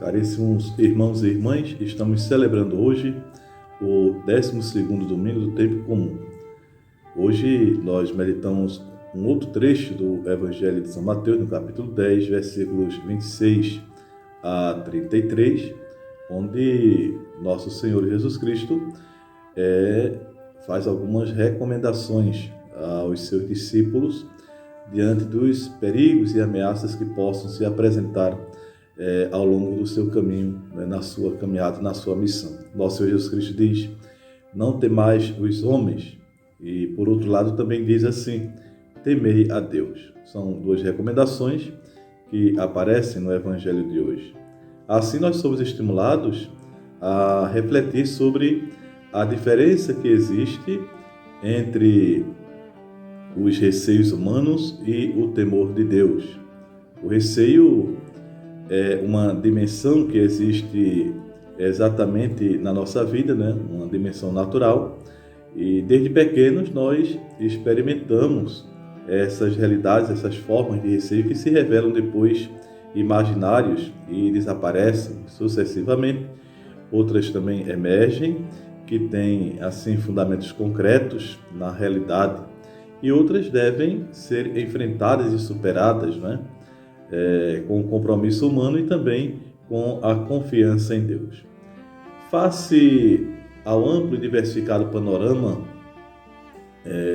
Caríssimos irmãos e irmãs, estamos celebrando hoje o 12º domingo do tempo comum. Hoje nós meditamos um outro trecho do Evangelho de São Mateus, no capítulo 10, versículos 26 a 33, onde nosso Senhor Jesus Cristo faz algumas recomendações aos seus discípulos diante dos perigos e ameaças que possam se apresentar ao longo do seu caminho, na sua caminhada, na sua missão. Nosso Senhor Jesus Cristo diz: não temais os homens, e por outro lado também diz assim: temei a Deus. São duas recomendações que aparecem no Evangelho de hoje. Assim nós somos estimulados a refletir sobre a diferença que existe entre os receios humanos e o temor de Deus. O receio é uma dimensão que existe exatamente na nossa vida, uma dimensão natural, e desde pequenos nós experimentamos essas realidades, essas formas de receio que se revelam depois imaginários e desaparecem sucessivamente. Outras também emergem, que têm assim fundamentos concretos na realidade, e outras devem ser enfrentadas e superadas, com o compromisso humano e também com a confiança em Deus. Face ao amplo e diversificado panorama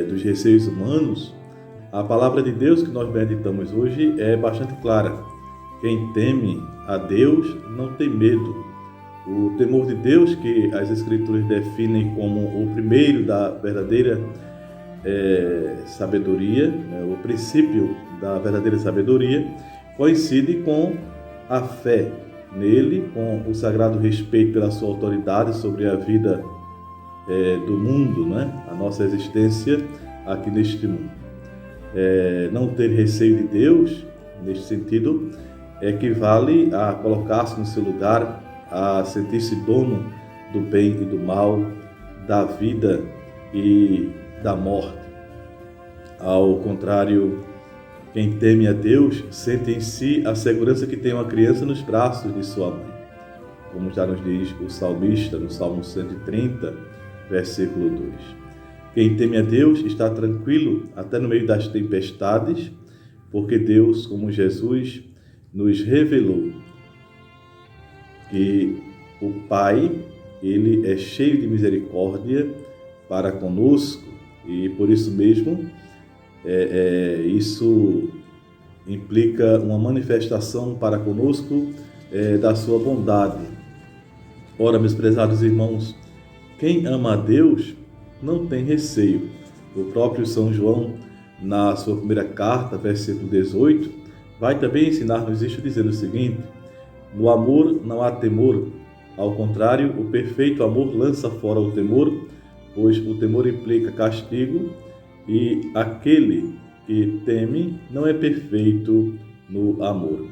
dos receios humanos, a palavra de Deus que nós meditamos hoje é bastante clara. Quem teme a Deus não tem medo. O temor de Deus, que as Escrituras definem como o primeiro da verdadeira sabedoria, o princípio da verdadeira sabedoria, coincide com a fé nele, com o sagrado respeito pela sua autoridade sobre a vida do mundo, a nossa existência aqui neste mundo. Não ter receio de Deus, neste sentido, equivale a colocar-se no seu lugar, a sentir-se dono do bem e do mal, da vida e da morte. Ao contrário, quem teme a Deus sente em si a segurança que tem uma criança nos braços de sua mãe, como já nos diz o salmista no Salmo 130, versículo 2. Quem teme a Deus está tranquilo até no meio das tempestades, porque Deus, como Jesus, nos revelou que o Pai, ele é cheio de misericórdia para conosco, e por isso mesmo isso implica uma manifestação para conosco da sua bondade. Ora, meus prezados irmãos, quem ama a Deus não tem receio. O próprio São João, na sua primeira carta, versículo 18, vai também ensinar-nos isto, dizendo o seguinte: no amor não há temor, ao contrário, o perfeito amor lança fora o temor, pois o temor implica castigo, e aquele que teme não é perfeito no amor.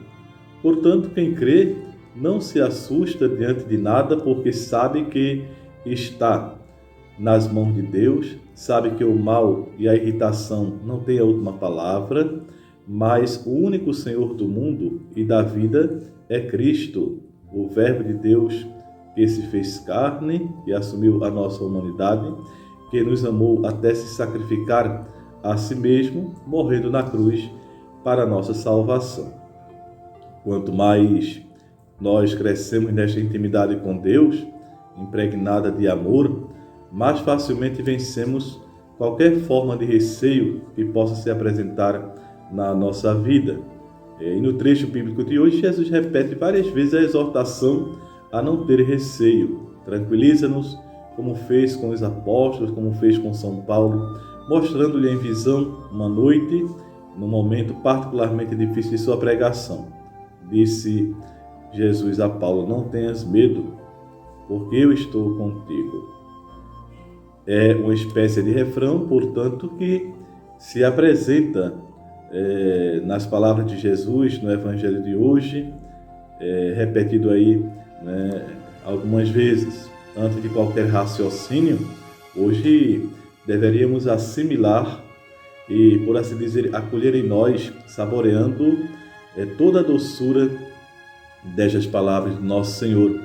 Portanto, quem crê não se assusta diante de nada, porque sabe que está nas mãos de Deus, sabe que o mal e a irritação não têm a última palavra, mas o único Senhor do mundo e da vida é Cristo, o Verbo de Deus que se fez carne e assumiu a nossa humanidade, que nos amou até se sacrificar a si mesmo, morrendo na cruz para a nossa salvação. Quanto mais nós crescemos nesta intimidade com Deus, impregnada de amor, mais facilmente vencemos qualquer forma de receio que possa se apresentar na nossa vida. E no trecho bíblico de hoje, Jesus repete várias vezes a exortação a não ter receio. Tranquiliza-nos, como fez com os apóstolos, como fez com São Paulo, mostrando-lhe em visão uma noite, num momento particularmente difícil de sua pregação. Disse Jesus a Paulo: não tenhas medo, porque eu estou contigo. É uma espécie de refrão, portanto, que se apresenta nas palavras de Jesus no Evangelho de hoje, repetido aí algumas vezes. Antes de qualquer raciocínio, hoje deveríamos assimilar e, por assim dizer, acolher em nós, saboreando toda a doçura destas palavras do nosso Senhor: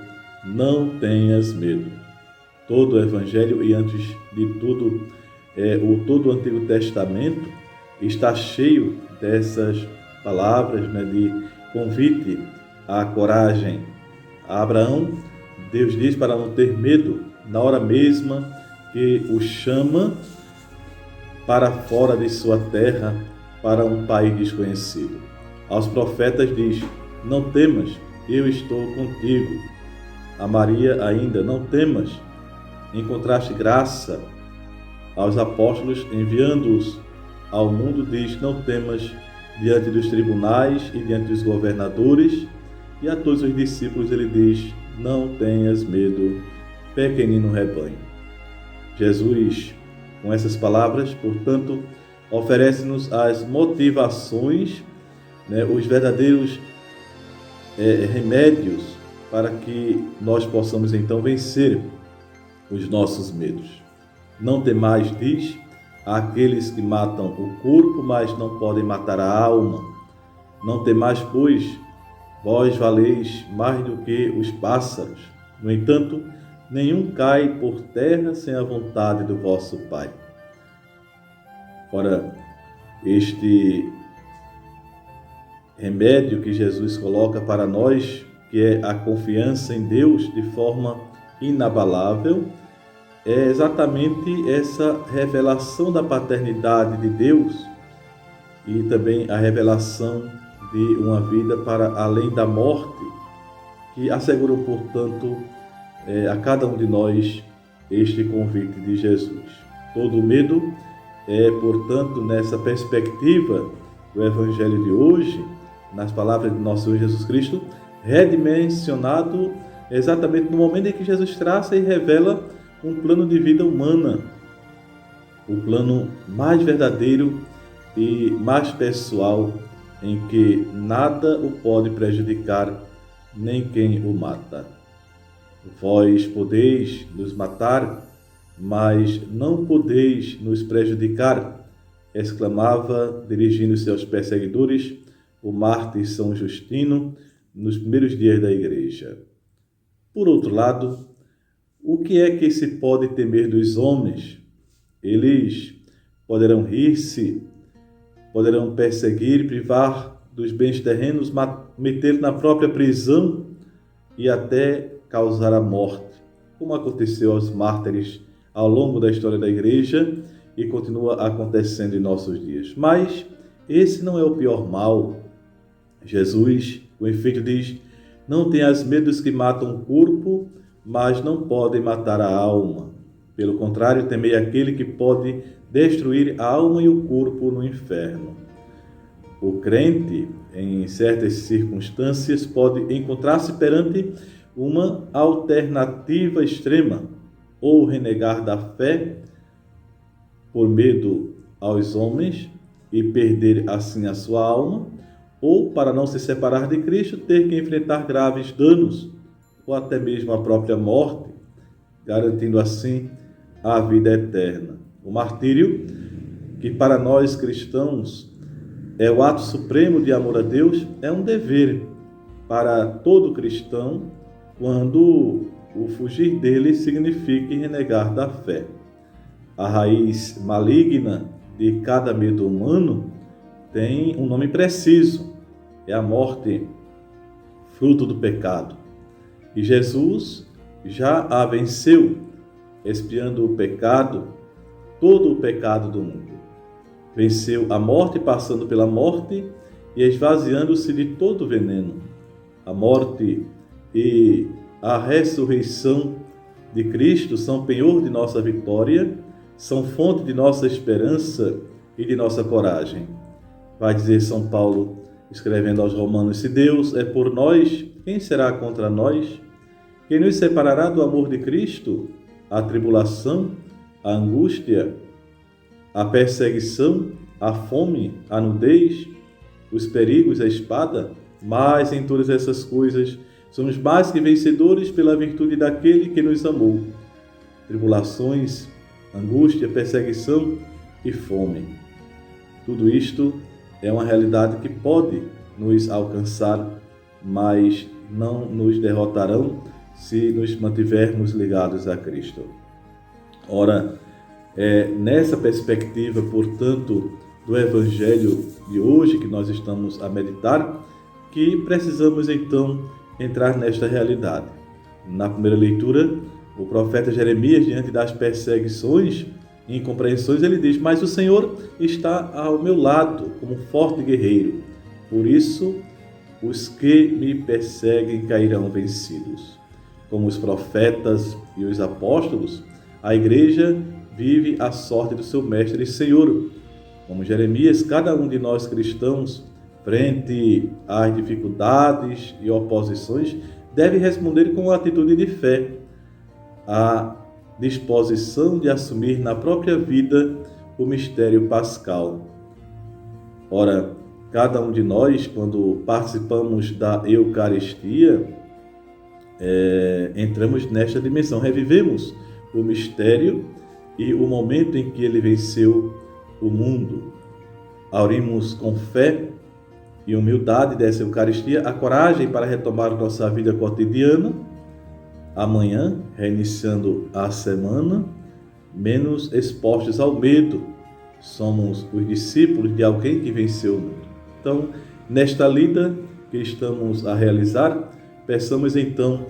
não tenhas medo. Todo o Evangelho e, antes de tudo, todo o Antigo Testamento está cheio dessas palavras, de convite à coragem. A Abraão, Deus diz para não ter medo na hora mesma que o chama para fora de sua terra, para um país desconhecido. Aos profetas diz: não temas, eu estou contigo. A Maria ainda: não temas. Encontraste graça. Aos apóstolos, enviando-os ao mundo, diz: não temas diante dos tribunais e diante dos governadores. E a todos os discípulos ele diz: não tenhas medo, pequenino rebanho. Jesus, com essas palavras, portanto, oferece-nos as motivações, os verdadeiros remédios para que nós possamos então vencer os nossos medos. Não temais, diz, àqueles que matam o corpo, mas não podem matar a alma. Não temais, pois, vós valeis mais do que os pássaros. No entanto, nenhum cai por terra sem a vontade do vosso Pai. Ora, este remédio que Jesus coloca para nós, que é a confiança em Deus de forma inabalável, é exatamente essa revelação da paternidade de Deus e também a revelação de uma vida para além da morte, que asseguram, portanto, a cada um de nós este convite de Jesus. Todo medo é, portanto, nessa perspectiva do Evangelho de hoje, nas palavras de nosso Senhor Jesus Cristo, redimensionado exatamente no momento em que Jesus traça e revela um plano de vida humana, o plano mais verdadeiro e mais pessoal, em que nada o pode prejudicar, nem quem o mata. Vós podeis nos matar, mas não podeis nos prejudicar, exclamava, dirigindo-se aos perseguidores, o mártir São Justino, nos primeiros dias da Igreja. Por outro lado, o que é que se pode temer dos homens? Eles poderão rir-se, poderão perseguir, privar dos bens terrenos, meter na própria prisão e até causar a morte, como aconteceu aos mártires ao longo da história da Igreja e continua acontecendo em nossos dias. Mas esse não é o pior mal. Jesus, com efeito, diz: não tenhas medo dos que matam o corpo, mas não podem matar a alma. Pelo contrário, temei aquele que pode destruir a alma e o corpo no inferno. O crente, em certas circunstâncias, pode encontrar-se perante uma alternativa extrema, ou renegar da fé por medo aos homens e perder assim a sua alma, ou, para não se separar de Cristo, ter que enfrentar graves danos, ou até mesmo a própria morte, garantindo assim a vida eterna. O martírio, que para nós cristãos é o ato supremo de amor a Deus, é um dever para todo cristão, quando o fugir dele signifique renegar da fé. A raiz maligna de cada medo humano tem um nome preciso: é a morte, fruto do pecado. E Jesus já a venceu, expiando o pecado, todo o pecado do mundo. Venceu a morte, passando pela morte e esvaziando-se de todo o veneno. A morte e a ressurreição de Cristo são penhor de nossa vitória, são fonte de nossa esperança e de nossa coragem. Vai dizer São Paulo, escrevendo aos Romanos: se Deus é por nós, quem será contra nós? Quem nos separará do amor de Cristo? A tribulação, a angústia, a perseguição, a fome, a nudez, os perigos, a espada? Mas em todas essas coisas somos mais que vencedores pela virtude daquele que nos amou. Tribulações, angústia, perseguição e fome. Tudo isto é uma realidade que pode nos alcançar mas não nos derrotarão se nos mantivermos ligados a Cristo. Ora, é nessa perspectiva, portanto, do Evangelho de hoje que nós estamos a meditar, que precisamos então entrar nesta realidade. Na primeira leitura, o profeta Jeremias, diante das perseguições e incompreensões, ele diz: mas o Senhor está ao meu lado como um forte guerreiro. Por isso, os que me perseguem cairão vencidos. Como os profetas e os apóstolos, a igreja vive a sorte do seu mestre e Senhor. Como Jeremias, cada um de nós cristãos, frente às dificuldades e oposições, deve responder com uma atitude de fé, a disposição de assumir na própria vida o mistério pascal. Ora, cada um de nós, quando participamos da Eucaristia, entramos nesta dimensão, revivemos o mistério e o momento em que ele venceu o mundo. Aurimos com fé e humildade dessa Eucaristia a coragem para retomar nossa vida cotidiana, amanhã, reiniciando a semana, menos expostos ao medo. Somos os discípulos de alguém que venceu o mundo. Então, nesta lida que estamos a realizar, peçamos então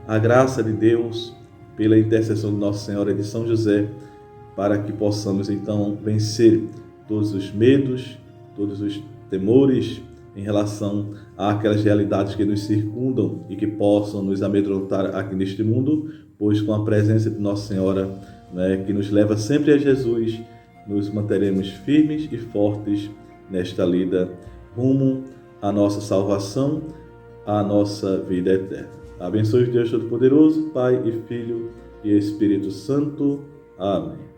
a graça de Deus, pela intercessão de Nossa Senhora e de São José, para que possamos então vencer todos os medos, todos os temores em relação àquelas realidades que nos circundam e que possam nos amedrontar aqui neste mundo, pois com a presença de Nossa Senhora, que nos leva sempre a Jesus, nos manteremos firmes e fortes nesta lida rumo à nossa salvação, à nossa vida eterna. Abençoe Deus Todo-Poderoso, Pai e Filho e Espírito Santo. Amém.